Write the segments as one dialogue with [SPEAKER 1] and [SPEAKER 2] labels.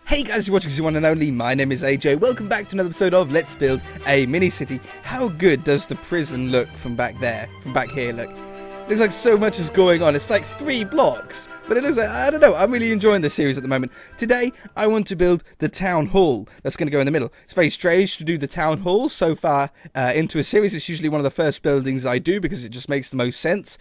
[SPEAKER 1] Hey guys, you're watching the one and only. My name is AJ. Welcome back to another episode of Let's Build a Mini City. How good does the prison look from back there? From back here, look. Looks like so much is going on. It's like 3 blocks. But it looks like, I don't know, I'm really enjoying this series at the moment. Today, I want to build the town hall. That's going to go in the middle. It's very strange to do the town hall so far into a series. It's usually one of the first buildings I do because it just makes the most sense.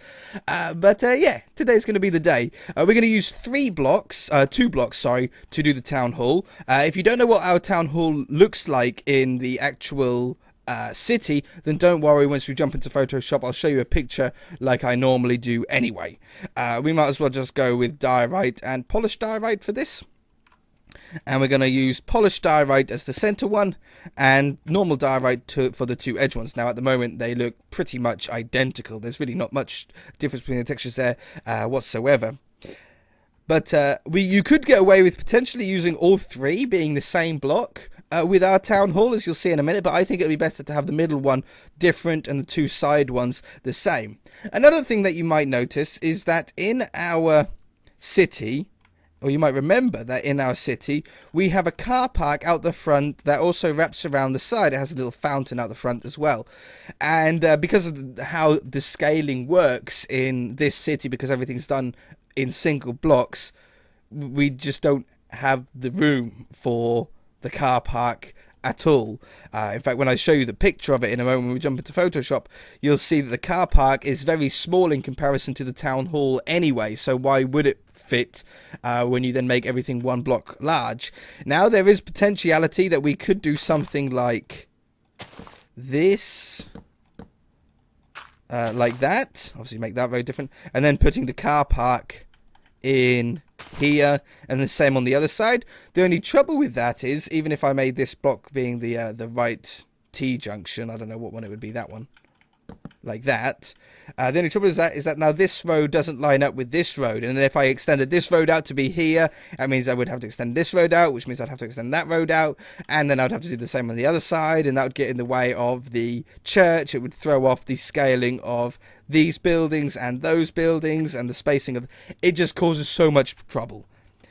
[SPEAKER 1] Yeah, today's going to be the day. We're going to use 2 blocks, to do the town hall. If you don't know what our town hall looks like in the actual city, then don't worry. Once we jump into Photoshop, I'll show you a picture like I normally do anyway. We might as well just go with diorite and polished diorite for this, and we're going to use polished diorite as the center one and normal diorite for the 2 edge ones. Now at the moment they look pretty much identical. There's really not much difference between the textures there whatsoever. But you could get away with potentially using all 3 being the same block with our town hall, as you'll see in a minute, but I think it would be better to have the middle one different and the 2 side ones the same. Another thing that you might notice is that in our city, or you might remember that in our city, we have a car park out the front that also wraps around the side. It has a little fountain out the front as well. And because of how the scaling works in this city, because everything's done in single blocks, we just don't have the room for the car park at all. In fact, when I show you the picture of it in a moment when we jump into Photoshop, you'll see that the car park is very small in comparison to the town hall anyway, so why would it fit when you then make everything 1 block large? Now there is potentiality that we could do something like this, like that, obviously make that very different, and then putting the car park in here and the same on the other side. The only trouble with that is, even if I made this block being the right T junction, I don't know what one it would be, that one, like that, the only trouble is that now this road doesn't line up with this road, and then if I extended this road out to be here, that means I would have to extend this road out, which means I'd have to extend that road out, and then I'd have to do the same on the other side, and that would get in the way of the church. It would throw off the scaling of these buildings and those buildings, and the spacing of it just causes so much trouble.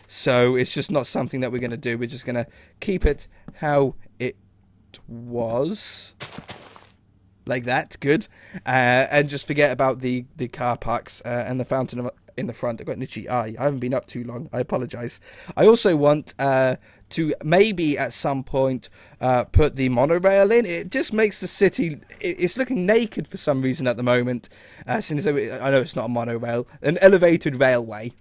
[SPEAKER 1] So it's just not something that we're going to do. We're just going to keep it how it was, like that. Good. And just forget about the car parks and the fountain in the front. I've got an itchy eye. I haven't been up too long. I apologize. I also want to maybe at some point put the monorail in. It just makes the city, it's looking naked for some reason at the moment, since I know it's not a monorail, an elevated railway.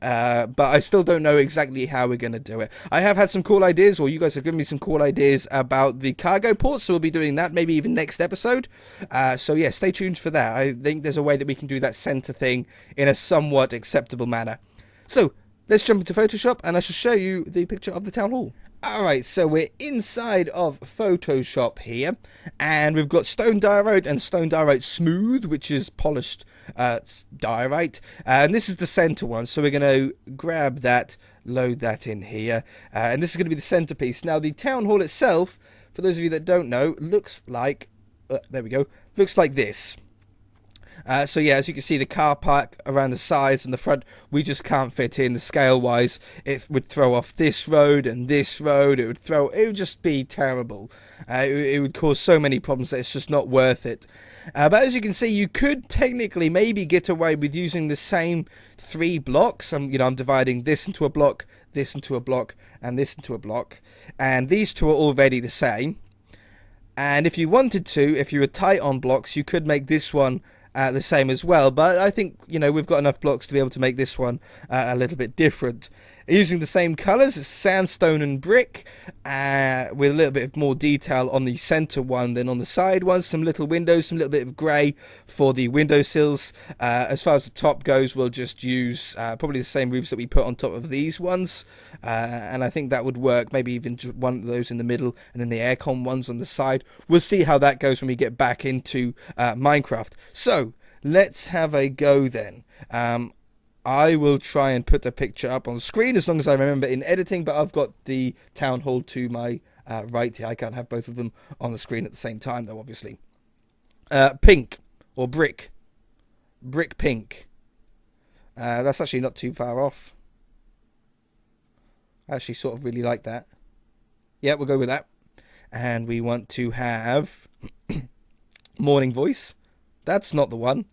[SPEAKER 1] But I still don't know exactly how we're going to do it. I have had some cool ideas, or you guys have given me some cool ideas about the cargo ports, so we'll be doing that maybe even next episode. So yeah, stay tuned for that. I think there's a way that we can do that center thing in a somewhat acceptable manner. So let's jump into Photoshop and I shall show you the picture of the town hall. Alright, so we're inside of Photoshop here, and we've got stone diorite and stone diorite smooth, which is polished diorite, and this is the center one, so we're going to grab that, load that in here, and this is going to be the centerpiece. Now the town hall itself, for those of you that don't know, looks like, there we go, looks like this. So yeah, as you can see, the car park around the sides and the front, we just can't fit in. The scale wise, it would throw off this road and this road. It would just be terrible. It would cause so many problems that it's just not worth it. But as you can see, you could technically maybe get away with using the same 3 blocks. I'm dividing this into a block, this into a block, and this into a block, and these 2 are already the same. And if you wanted to, if you were tight on blocks, you could make this one the same as well, but I think we've got enough blocks to be able to make this one a little bit different. Using the same colours, it's sandstone and brick, with a little bit more detail on the centre one than on the side ones. Some little windows, some little bit of grey for the windowsills. As far as the top goes, we'll just use probably the same roofs that we put on top of these ones, and I think that would work. Maybe even one of those in the middle, and then the aircon ones on the side. We'll see how that goes when we get back into Minecraft. So let's have a go then. I will try and put a picture up on the screen as long as I remember in editing, but I've got the town hall to my right here. I can't have both of them on the screen at the same time, though, obviously. Pink, or brick. Brick pink. That's actually not too far off. I actually sort of really like that. Yeah, we'll go with that. And we want to have morning voice. That's not the one.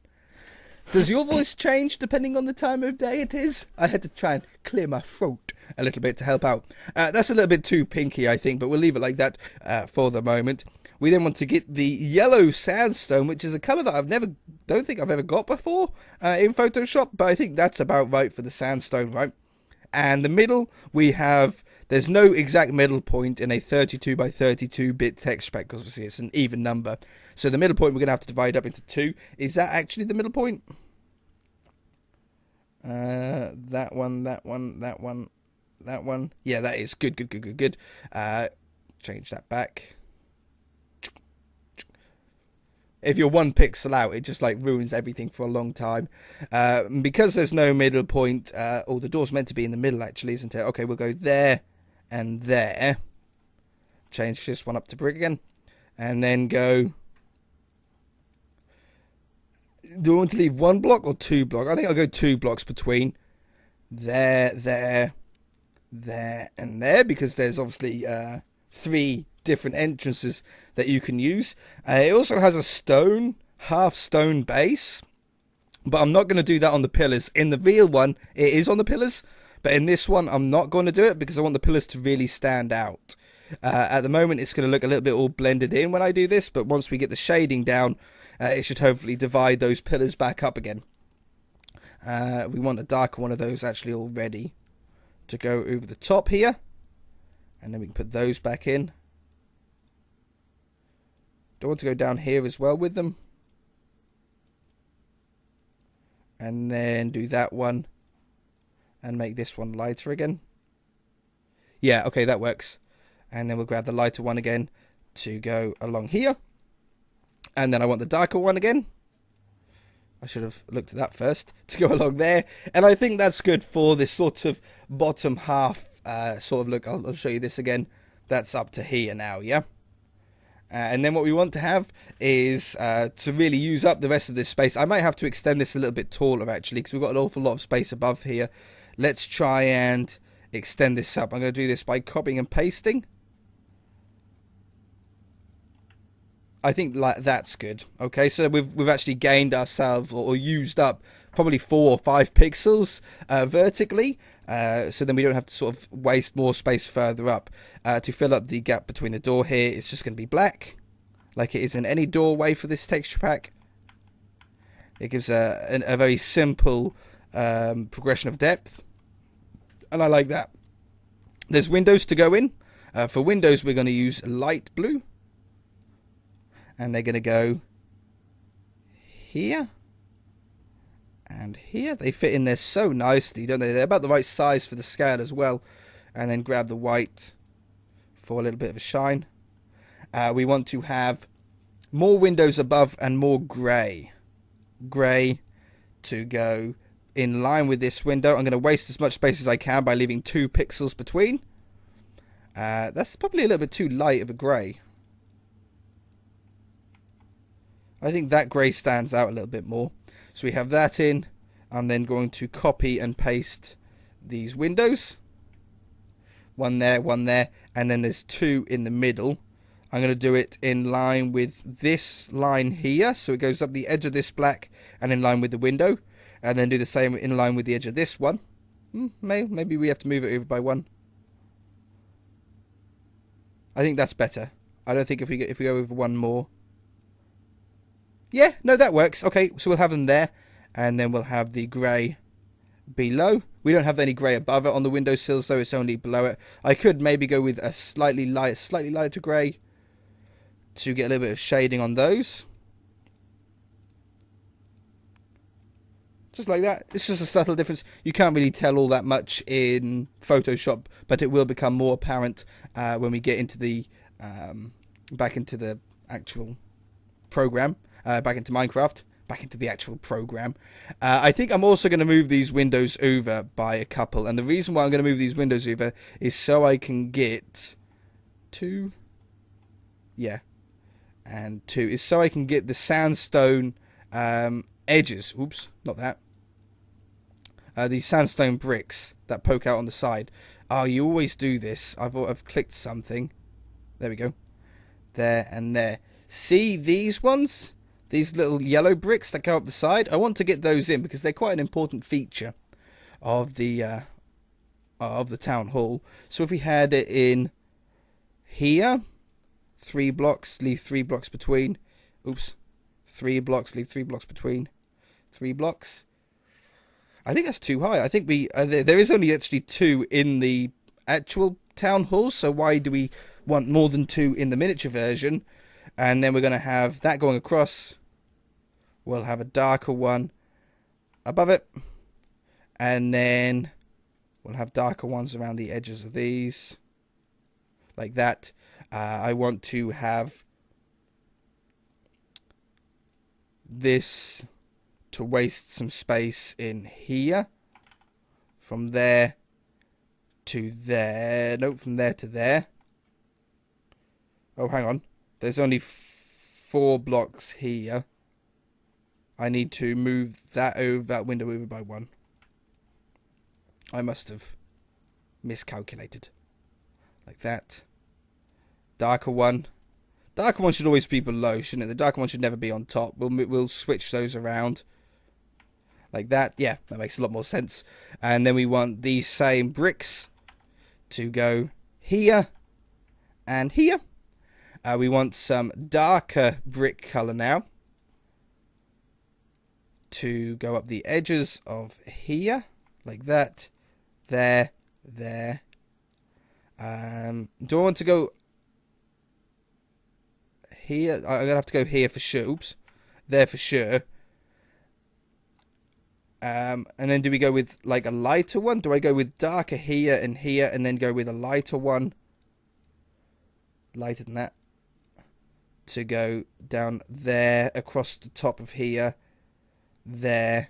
[SPEAKER 1] Does your voice change depending on the time of day it is? I had to try and clear my throat a little bit to help out. That's a little bit too pinky, I think, but we'll leave it like that for the moment. We then want to get the yellow sandstone, which is a colour that don't think I've ever got before in Photoshop, but I think that's about right for the sandstone, right? And the middle, we have, there's no exact middle point in a 32 by 32 bit texture pack, because obviously it's an even number. So the middle point we're going to have to divide up into 2. Is that actually the middle point? That one, that one, that one, that one. Yeah, that is good. Change that back. If you're 1 pixel out, it just like ruins everything for a long time. Because there's no middle point, the door's meant to be in the middle actually, isn't it? Okay, we'll go there and there. Change this one up to brick again. And then go... Do I want to leave 1 block or 2 blocks? I think I'll go 2 blocks between there, there, there, and there, because there's obviously 3 different entrances that you can use. It also has a half stone base, but I'm not going to do that on the pillars. In the real one, it is on the pillars, but in this one, I'm not going to do it because I want the pillars to really stand out. At the moment, it's going to look a little bit all blended in when I do this, but once we get the shading down, it should hopefully divide those pillars back up again. We want a darker one of those actually already to go over the top here, and then we can put those back in. Do I want to go down here as well with them? And then do that one. And make this one lighter again. Yeah, okay, that works. And then we'll grab the lighter one again to go along here. And then I want the darker one again. I should have looked at that first. To go along there. And I think that's good for this sort of bottom half sort of look. I'll show you this again. That's up to here now, yeah? And then what we want to have is to really use up the rest of this space. I might have to extend this a little bit taller actually, because we've got an awful lot of space above here. Let's try and extend this up. I'm going to do this by copying and pasting. I think like that's good. Okay, so we've actually gained ourselves or used up probably 4 or 5 pixels vertically. So then we don't have to sort of waste more space further up. To fill up the gap between the door here, it's just going to be black, like it is in any doorway for this texture pack. It gives a very simple progression of depth, and I like that. There's windows to go in. For windows, we're going to use light blue, and they're going to go here. And here, they fit in there so nicely, don't they? They're about the right size for the scale as well. And then grab the white for a little bit of a shine. We want to have more windows above and more grey. Grey to go in line with this window. I'm going to waste as much space as I can by leaving 2 pixels between. That's probably a little bit too light of a grey. I think that grey stands out a little bit more. So we have that in. I'm then going to copy and paste these windows. 1 there, 1 there, and then there's 2 in the middle. I'm going to do it in line with this line here. So it goes up the edge of this black and in line with the window. And then do the same in line with the edge of this one. Maybe we have to move it over by 1. I think that's better. I don't think if we go over 1 more. Yeah, no, that works. Okay, so we'll have them there. And then we'll have the grey below. We don't have any grey above it on the windowsill, so it's only below it. I could maybe go with a slightly lighter grey to get a little bit of shading on those. Just like that. It's just a subtle difference. You can't really tell all that much in Photoshop, but it will become more apparent when we get into the back into the actual program. Back into Minecraft, back into the actual program. I think I'm also going to move these windows over by a couple, and the reason why I'm going to move these windows over is so I can get 2, yeah, and 2 is so I can get the sandstone edges. Oops, not that. These sandstone bricks that poke out on the side. Oh, you always do this. I've clicked something. There we go. There and there. See these ones? These little yellow bricks that go up the side? I want to get those in because they're quite an important feature of the town hall. So if we had it in here, 3 blocks, leave 3 blocks between. Oops. 3 blocks, leave 3 blocks between. 3 blocks. I think that's too high. I think there is only actually 2 in the actual town hall, so why do we want more than 2 in the miniature version? And then we're going to have that going across. We'll have a darker one above it. And then we'll have darker ones around the edges of these. Like that. I want to have this to waste some space in here. From there to there. Nope, from there to there. Oh, hang on. There's only 4 blocks here. I need to move that window over by 1. I must have miscalculated. Like that. Darker one. Darker one should always be below, shouldn't it? The darker one should never be on top. We'll switch those around. Like that. Yeah, that makes a lot more sense. And then we want these same bricks to go here and here. We want some darker brick colour now to go up the edges of here, like that, there. Do I want to go here? I'm going to have to go here for sure. Oops. There for sure. And then do we go with like a lighter one? Do I go with darker here and then go with a lighter one? Lighter than that. To go down there, across the top of here, there,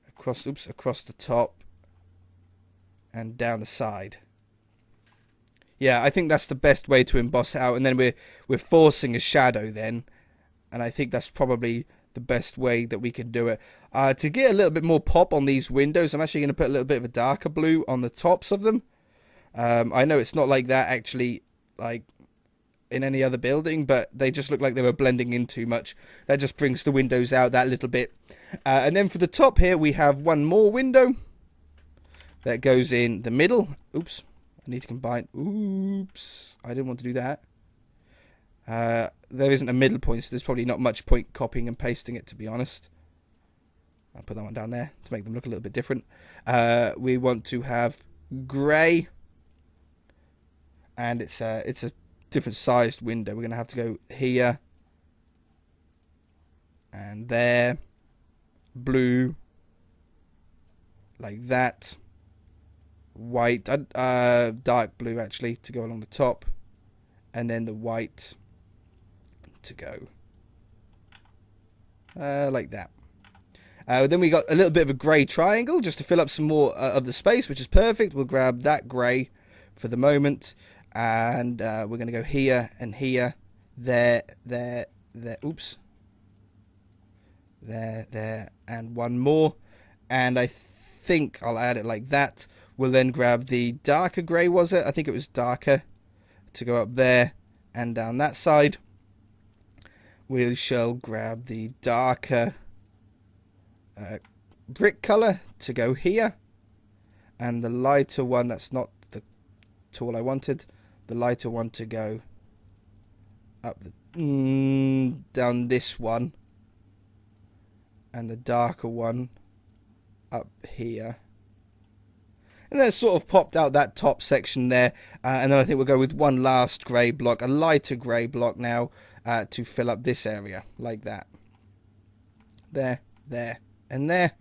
[SPEAKER 1] across the top, and down the side. Yeah, I think that's the best way to emboss it out, and then we're forcing a shadow then, and I think that's probably the best way that we can do it. To get a little bit more pop on these windows, I'm actually going to put a little bit of a darker blue on the tops of them. I know it's not like that actually, like in any other building, but they just look like they were blending in too much. That just brings the windows out that little bit. And then for the top here, we have one more window that goes in the middle. Oops, I need to combine. Oops, I didn't want to do that. There isn't a middle point, so there's probably not much point copying and pasting it, to be honest. I'll put that one down there to make them look a little bit different. We want to have grey, and it's a different sized window. We're going to have to go here and there, blue, like that, white, dark blue actually to go along the top, and then the white to go like that. Then we got a little bit of a grey triangle just to fill up some more of the space, which is perfect. We'll grab that grey for the moment. And we're going to go here and here, there, oops, there, and one more. And I think I'll add it like that. We'll then grab the darker grey, was it? I think it was darker, to go up there and down that side. We shall grab the darker brick colour to go here. And the lighter one, that's not the tool I wanted. The lighter one to go up down this one, and the darker one up here, and then sort of popped out that top section there. And then I think we'll go with one last grey block, a lighter grey block now, to fill up this area like that. There, and there.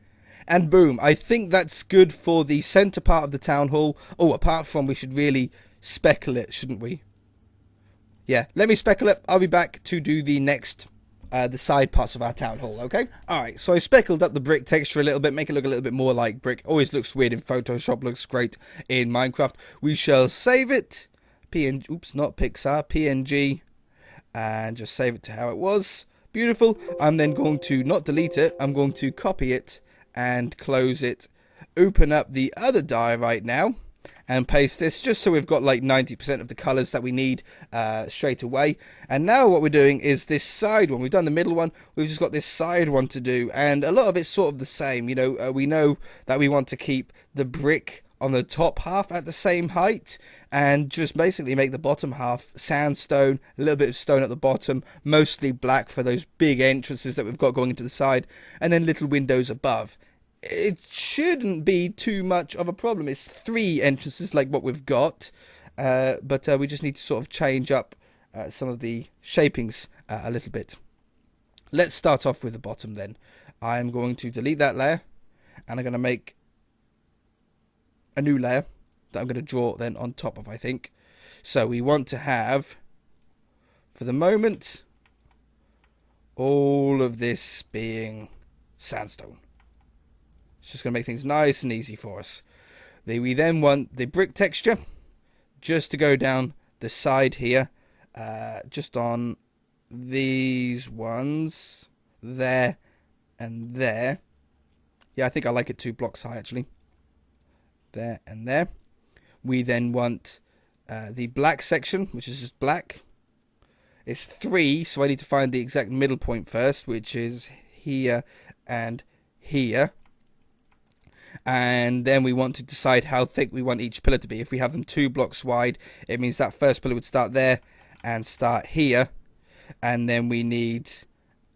[SPEAKER 1] And boom, I think that's good for the centre part of the town hall. Oh, apart from we should really speckle it, shouldn't we? Yeah, let me speckle it. I'll be back to do the next, the side parts of our town hall, okay? Alright, so I speckled up the brick texture a little bit, make it look a little bit more like brick. Always looks weird in Photoshop, looks great in Minecraft. We shall save it. PNG, oops, not Pixar, PNG. And just save it to how it was. Beautiful. I'm then going to not delete it, I'm going to copy it and close it. Open up the other die right now. and paste this just so we've got like 90% of the colors that we need straight away. And now what we're doing is this side one. We've done the middle one, we've just got this side one to do, and a lot of it's sort of the same. You know, we know that we want to keep the brick on the top half at the same height, and just basically make the bottom half sandstone, a little bit of stone at the bottom, mostly black for those big entrances that we've got going into the side, and then little windows above. It shouldn't be too much of a problem. It's 3 entrances like what we've got, but we just need to sort of change up some of the shapings a little bit. Let's start off with the bottom then. I'm going to delete that layer, and I'm going to make a new layer that I'm going to draw then on top of, I think. So we want to have, for the moment, all of this being sandstone. It's just going to make things nice and easy for us. We then want the brick texture just to go down the side here, just on these ones, there and there. Yeah, I think I like it 2 blocks high actually. There and there. We then want the black section, which is just black. It's 3, so I need to find the exact middle point first, which is here and here. And then we want to decide how thick we want each pillar to be. If we have them 2 blocks wide, it means that first pillar would start there and start here. And then we need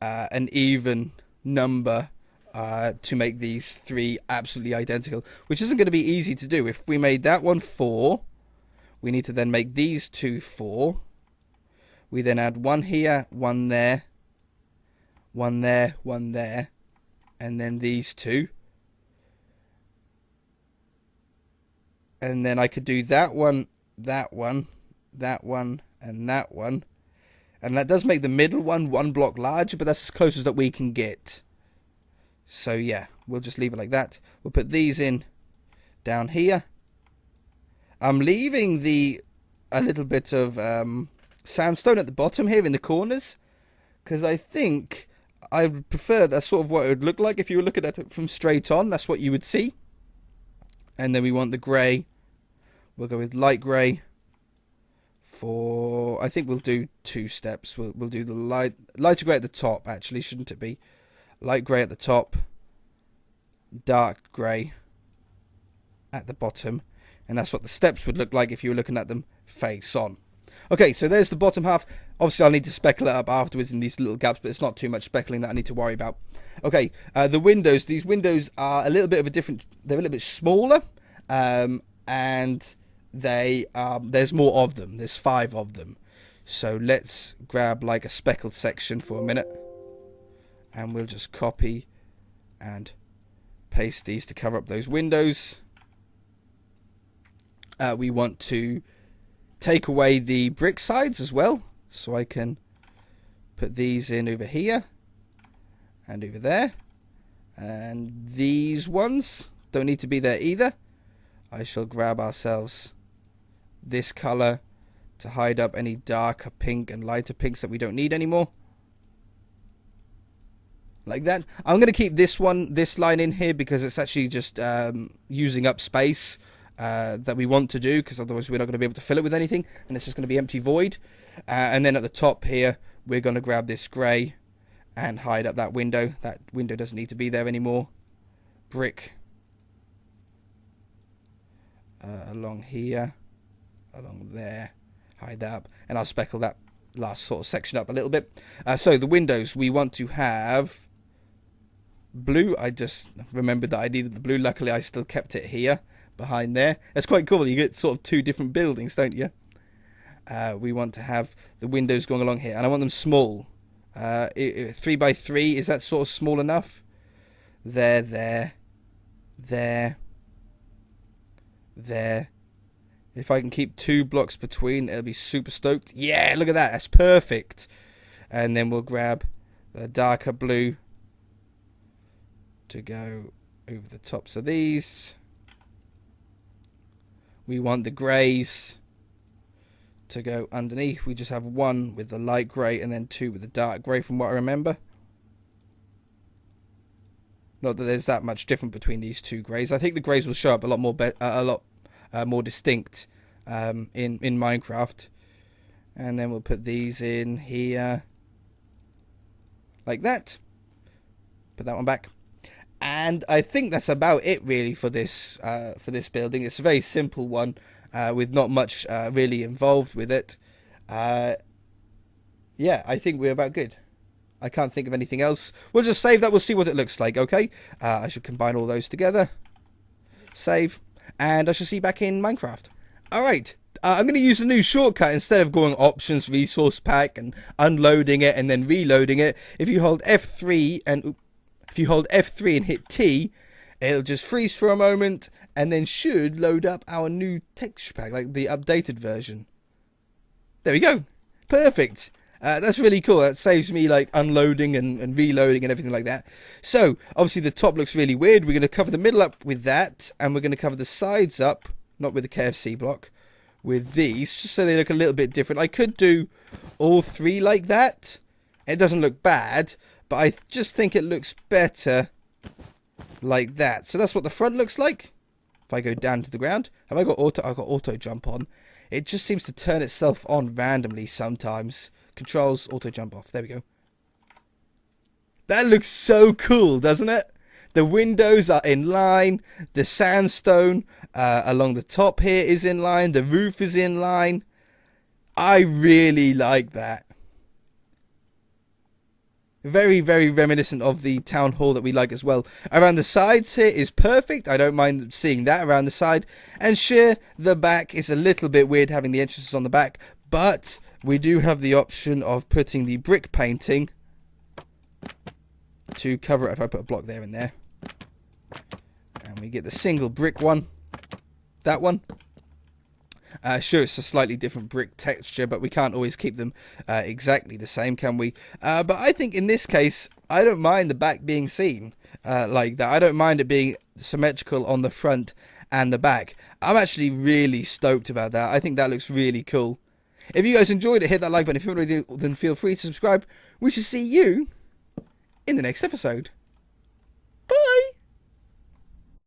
[SPEAKER 1] an even number to make these 3 absolutely identical, which isn't going to be easy to do. If we made that one 4, we need to then make these 2 4. We then add 1 here, 1 there, 1 there, 1 there, and then these 2. And then I could do that one, that one, that one, and that one. And that does make the middle one 1 block larger, but that's as close as that we can get. So yeah, we'll just leave it like that. We'll put these in down here. I'm leaving a little bit of sandstone at the bottom here in the corners, because I think I would prefer that's sort of what it would look like if you were looking at it from straight on. That's what you would see. And then we want the grey. We'll go with light grey. For I think we'll do 2 steps. We'll do the lighter grey at the top. Actually, shouldn't it be? Light grey at the top, dark grey at the bottom, and that's what the steps would look like if you were looking at them face on. Okay, so there's the bottom half. Obviously, I'll need to speckle it up afterwards in these little gaps, but it's not too much speckling that I need to worry about. Okay, the windows. These windows are a little bit of a different. They're a little bit smaller, and there's more of them. There's 5 of them. So let's grab like a speckled section for a minute. And we'll just copy and paste these to cover up those windows. We want to take away the brick sides as well. So I can put these in over here and over there. And these ones don't need to be there either. I shall grab ourselves this color to hide up any darker pink and lighter pinks that we don't need anymore. Like that. I'm going to keep this line in here because it's actually just using up space that we want to do, because otherwise we're not going to be able to fill it with anything, and it's just going to be empty void. And then at the top here, we're going to grab this grey and hide up that window. That window doesn't need to be there anymore. Brick. Along here. Along there. Hide that up. And I'll speckle that last sort of section up a little bit. So the windows, we want to have blue. I just remembered that I needed the blue. Luckily, I still kept it here behind there. That's quite cool. You get sort of 2 different buildings, don't you? We want to have the windows going along here, and I want them small. 3 by 3, is that sort of small enough? There, there, there, there. If I can keep 2 blocks between, it'll be super stoked. Yeah, look at that. That's perfect. And then we'll grab the darker blue to go over the tops of these. We want the greys to go underneath. We just have 1 with the light grey and then 2 with the dark grey from what I remember. Not that there's that much different between these 2 greys. I think the greys will show up a lot more more distinct in Minecraft. And then we'll put these in here like that. Put that one back. And I think that's about it really for this building. It's a very simple one with not much really involved with it. Yeah, I think we're about good. I can't think of anything else. We'll just save that. We'll see what it looks like, okay? I should combine all those together. Save. And I shall see you back in Minecraft. Alright. I'm going to use a new shortcut instead of going options, resource pack, and unloading it and then reloading it. If you hold F3 and hit T, it'll just freeze for a moment and then should load up our new texture pack, like the updated version. There we go. Perfect. That's really cool. That saves me like unloading and reloading and everything like that. So obviously the top looks really weird. We're going to cover the middle up with that, and we're going to cover the sides up, not with the KFC block, with these, just so they look a little bit different. I could do all three like that. It doesn't look bad, but I just think it looks better like that. So that's what the front looks like. If I go down to the ground, have I got auto? I've got auto jump on. It just seems to turn itself on randomly sometimes. Controls, auto jump off. There we go. That looks so cool, doesn't it? The windows are in line. The sandstone along the top here is in line. The roof is in line. I really like that. Very, very reminiscent of the town hall that we like as well. Around the sides here is perfect. I don't mind seeing that around the side. And sure, the back is a little bit weird having the entrances on the back. But we do have the option of putting the brick painting to cover it. If I put a block there and there. And we get the single brick one. That one. Sure, it's a slightly different brick texture, but we can't always keep them exactly the same, can we? But I think in this case, I don't mind the back being seen like that. I don't mind it being symmetrical on the front and the back. I'm actually really stoked about that. I think that looks really cool. If you guys enjoyed it, hit that like button. If you haven't already, then feel free to subscribe. We shall see you in the next episode.